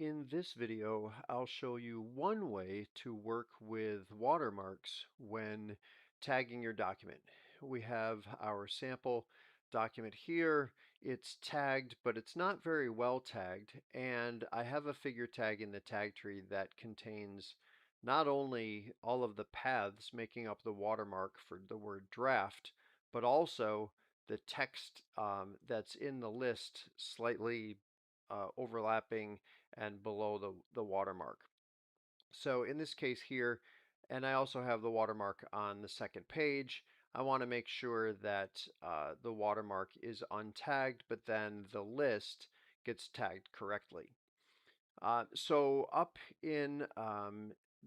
In this video, I'll show you one way to work with watermarks when tagging your document. We have our sample document here. It's tagged, but it's not very well tagged. And I have a figure tag in the tag tree that contains not only all of the paths making up the watermark for the word draft, but also the text that's in the list slightly overlapping and below the watermark. So in this case here, and I also have the watermark on the second page, I want to make sure that the watermark is untagged, but then the list gets tagged correctly. So up in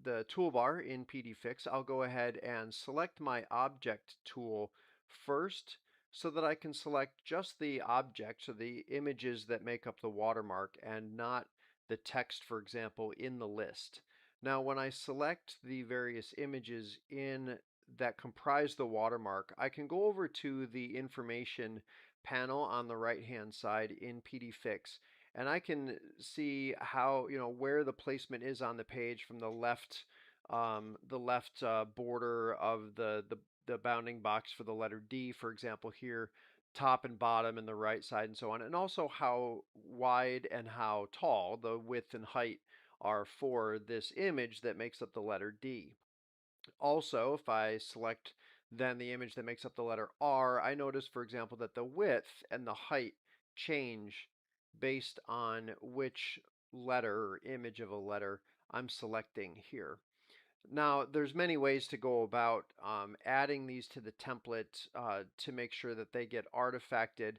the toolbar in PDFix, I'll go ahead and select my object tool first so that I can select just the object, so the images that make up the watermark and not the text, for example, in the list. Now, when I select the various images in that comprise the watermark, I can go over to the information panel on the right-hand side in PDFix, and I can see how, where the placement is on the page from the left border of the bounding box for the letter D, for example, here, top and bottom and the right side and so on, and also how wide and how tall the width and height are for this image that makes up the letter D. Also, if I select then the image that makes up the letter R, I notice, for example, that the width and the height change based on which letter or image of a letter I'm selecting here. Now, there's many ways to go about adding these to the template to make sure that they get artifacted.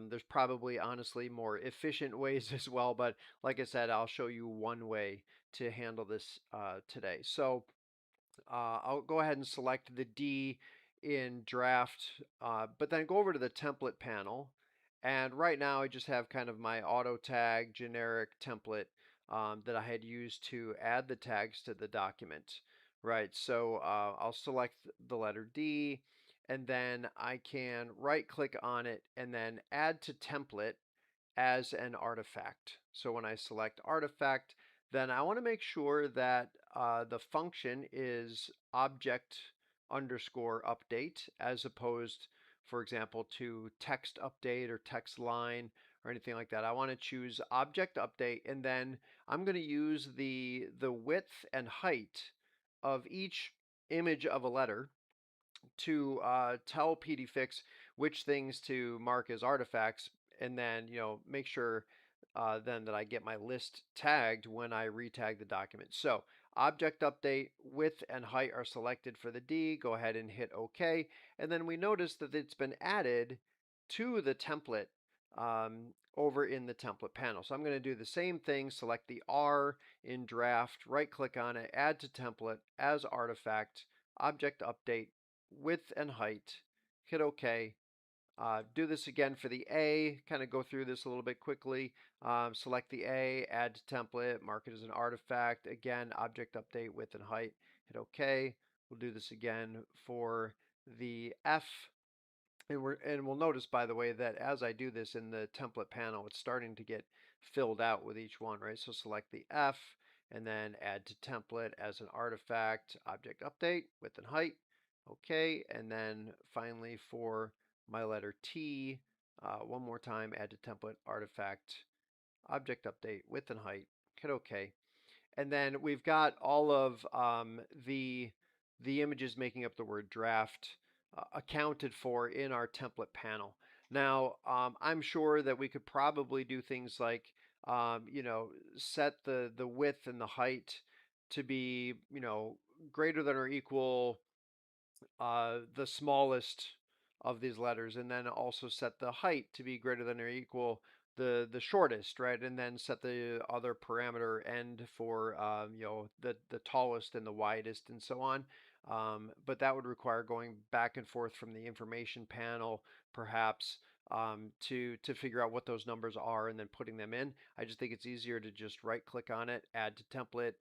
There's probably, honestly, more efficient ways as well, but like I said, I'll show you one way to handle this today. So I'll go ahead and select the D in draft, but then go over to the template panel. And right now I just have kind of my auto tag generic template that I had used to add the tags to the document. Right, so I'll select the letter D, and then I can right click on it and then add to template as an artifact. So when I select artifact, then I want to make sure that the function is object underscore update as opposed, for example, to text update or text line or anything like that. I want to choose object update, and then I'm going to use the width and height of each image of a letter to tell PDFix which things to mark as artifacts, and then make sure then that I get my list tagged when I retag the document. So object update, width and height are selected for the D. Go ahead and hit OK, and then we notice that it's been added to the template over in the template panel. So I'm going to do the same thing, select the R in draft, right click on it, add to template as artifact, object update, width and height, hit OK. Do this again for the A, kind of go through this a little bit quickly. Select the A, add to template, mark it as an artifact. Again, object update, width and height, hit OK. We'll do this again for the F. And we'll notice, by the way, that as I do this in the template panel, it's starting to get filled out with each one, right? So select the F and then add to template as an artifact, object update, width and height. Okay, and then finally for my letter T, one more time, add to template, artifact, object update, width and height, hit OK. And then we've got all of the images making up the word draft accounted for in our template panel. Now, I'm sure that we could probably do things like, set the width and the height to be, greater than or equal the smallest of these letters, and then also set the height to be greater than or equal the shortest, right? And then set the other parameter end for the tallest and the widest and so on. But that would require going back and forth from the information panel, perhaps, to figure out what those numbers are and then putting them in. I just think it's easier to just right click on it, add to template,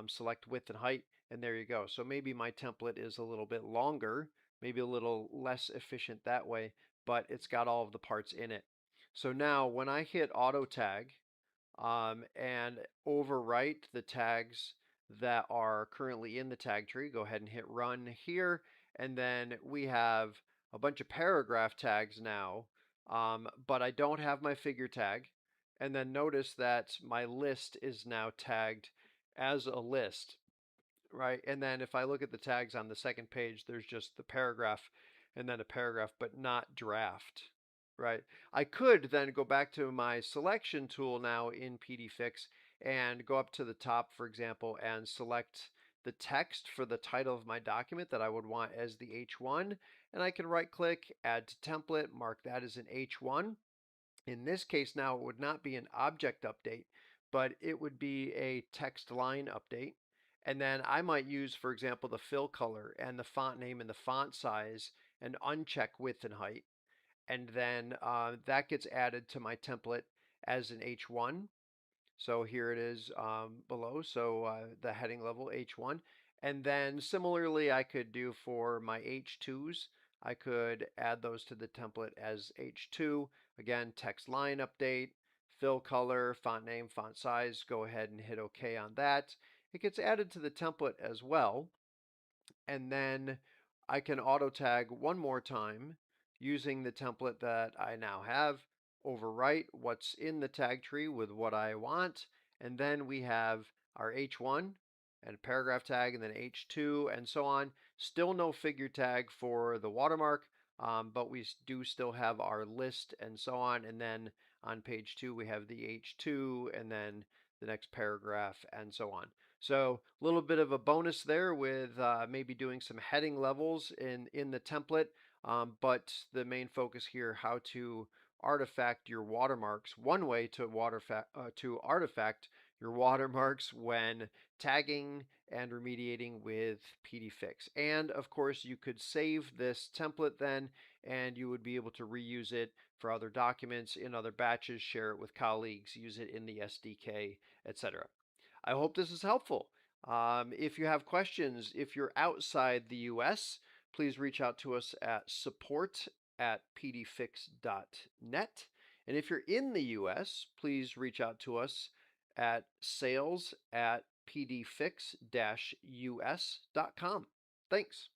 select width and height, and there you go. So maybe my template is a little bit longer, maybe a little less efficient that way, but it's got all of the parts in it. So now when I hit auto tag, and overwrite the tags that are currently in the tag tree. Go ahead and hit run here, and then we have a bunch of paragraph tags now, but I don't have my figure tag. And then notice that my list is now tagged as a list, right? And then if I look at the tags on the second page, there's just the paragraph and then a paragraph, but not draft, right? I could then go back to my selection tool now in PDFix and go up to the top, for example, and select the text for the title of my document that I would want as the H1. And I can right click, add to template, mark that as an H1. In this case now, it would not be an object update, but it would be a text line update. And then I might use, for example, the fill color and the font name and the font size and uncheck width and height. And then that gets added to my template as an H1. So here it is below. So the heading level H1. And then similarly, I could do for my H2s. I could add those to the template as H2. Again, text line update, fill color, font name, font size. Go ahead and hit OK on that. It gets added to the template as well. And then I can auto tag one more time using the template that I now have, overwrite what's in the tag tree with what I want, and then we have our H1 and paragraph tag, and then H2 and so on. Still no figure tag for the watermark, but we do still have our list and so on. And then on page 2 we have the H2 and then the next paragraph and so on. So a little bit of a bonus there with maybe doing some heading levels in the template, but the main focus here, how to artifact your watermarks. One way to artifact your watermarks when tagging and remediating with PDFix. And of course, you could save this template then, and you would be able to reuse it for other documents in other batches, share it with colleagues, use it in the SDK, etc. I hope this is helpful. If you have questions, if you're outside the US, please reach out to us at support@pdfix.net. And if you're in the US, please reach out to us at sales@pdfix-us.com. Thanks.